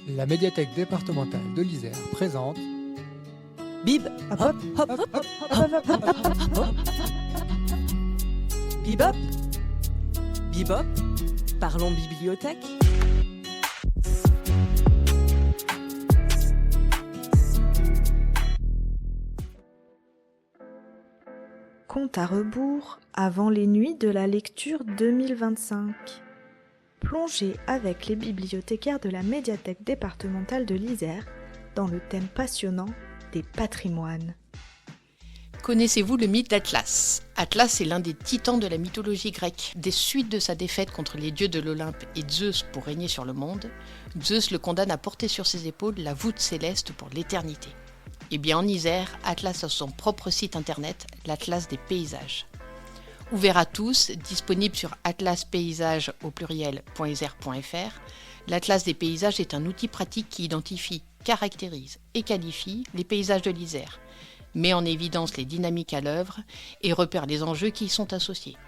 La médiathèque départementale de l'Isère présente Bib, hop, hop, hop, hop, hop, hop, hop, hop, hop. Bibop, Bibop, parlons bibliothèque. Compte à rebours avant les nuits de la lecture 2025. Plongez avec les bibliothécaires de la médiathèque départementale de l'Isère dans le thème passionnant des patrimoines. Connaissez-vous le mythe d'Atlas ? Atlas est l'un des titans de la mythologie grecque. Des suites de sa défaite contre les dieux de l'Olympe et Zeus pour régner sur le monde, Zeus le condamne à porter sur ses épaules la voûte céleste pour l'éternité. Eh bien en Isère, Atlas a son propre site internet, l'Atlas des paysages. Ouvert à tous, disponible sur atlaspaysages.isère.fr, l'Atlas des paysages est un outil pratique qui identifie, caractérise et qualifie les paysages de l'Isère, met en évidence les dynamiques à l'œuvre et repère les enjeux qui y sont associés.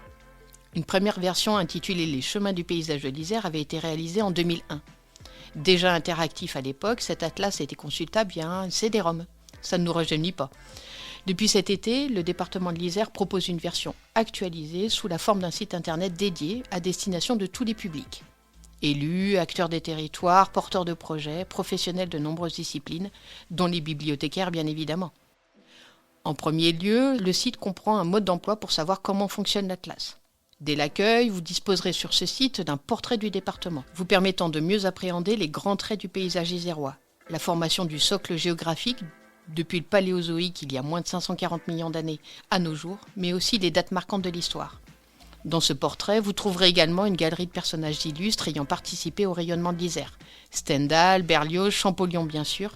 Une première version intitulée « Les chemins du paysage de l'Isère » avait été réalisée en 2001. Déjà interactif à l'époque, cet atlas était consultable via un CD-ROM. Ça ne nous rajeunit pas. Depuis cet été, le département de l'Isère propose une version actualisée sous la forme d'un site internet dédié à destination de tous les publics. Élus, acteurs des territoires, porteurs de projets, professionnels de nombreuses disciplines, dont les bibliothécaires bien évidemment. En premier lieu, le site comprend un mode d'emploi pour savoir comment fonctionne l'Atlas. Dès l'accueil, vous disposerez sur ce site d'un portrait du département, vous permettant de mieux appréhender les grands traits du paysage isérois, la formation du socle géographique depuis le Paléozoïque il y a moins de 540 millions d'années à nos jours, mais aussi les dates marquantes de l'histoire. Dans ce portrait, vous trouverez également une galerie de personnages illustres ayant participé au rayonnement de l'Isère. Stendhal, Berlioz, Champollion bien sûr,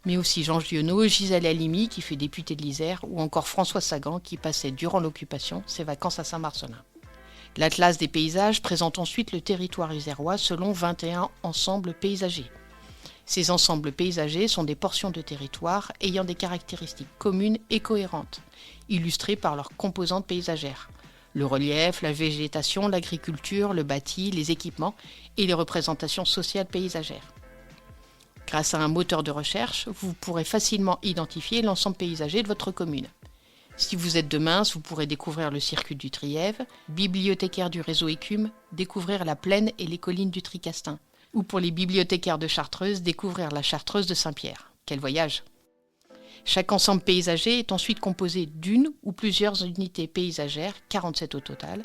mais aussi Jean Giono, Gisèle Halimi qui fut députée de l'Isère ou encore François Sagan qui passait durant l'occupation ses vacances à Saint-Marcellin. L'Atlas des paysages présente ensuite le territoire isérois selon 21 ensembles paysagers. Ces ensembles paysagers sont des portions de territoire ayant des caractéristiques communes et cohérentes, illustrées par leurs composantes paysagères. Le relief, la végétation, l'agriculture, le bâti, les équipements et les représentations sociales paysagères. Grâce à un moteur de recherche, vous pourrez facilement identifier l'ensemble paysager de votre commune. Si vous êtes de Mins, vous pourrez découvrir le circuit du Trièves, bibliothécaire du réseau Écume, découvrir la plaine et les collines du Tricastin. Ou pour les bibliothécaires de Chartreuse, découvrir la Chartreuse de Saint-Pierre. Quel voyage! Chaque ensemble paysager est ensuite composé d'une ou plusieurs unités paysagères, 47 au total,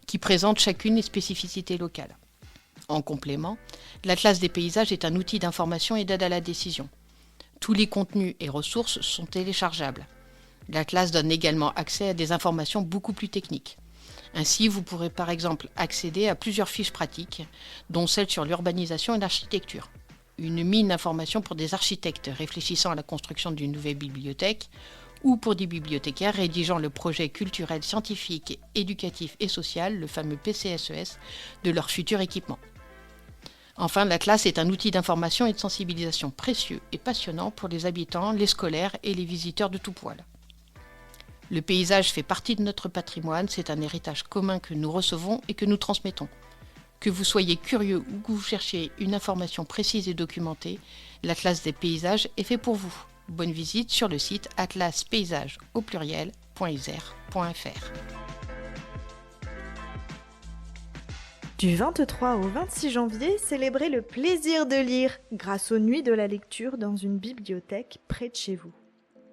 qui présentent chacune les spécificités locales. En complément, l'Atlas des paysages est un outil d'information et d'aide à la décision. Tous les contenus et ressources sont téléchargeables. L'Atlas donne également accès à des informations beaucoup plus techniques. Ainsi, vous pourrez par exemple accéder à plusieurs fiches pratiques, dont celle sur l'urbanisation et l'architecture. Une mine d'informations pour des architectes réfléchissant à la construction d'une nouvelle bibliothèque ou pour des bibliothécaires rédigeant le projet culturel, scientifique, éducatif et social, le fameux PCSES, de leur futur équipement. Enfin, l'Atlas est un outil d'information et de sensibilisation précieux et passionnant pour les habitants, les scolaires et les visiteurs de tout poil. Le paysage fait partie de notre patrimoine, c'est un héritage commun que nous recevons et que nous transmettons. Que vous soyez curieux ou que vous cherchiez une information précise et documentée, l'Atlas des paysages est fait pour vous. Bonne visite sur le site atlaspaysages.isère.fr. Du 23 au 26 janvier, célébrez le plaisir de lire grâce aux nuits de la lecture dans une bibliothèque près de chez vous.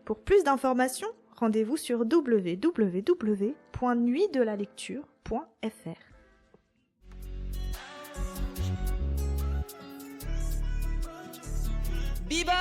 Pour plus d'informations, rendez-vous sur www.nuitdelalecture.fr. Bibop,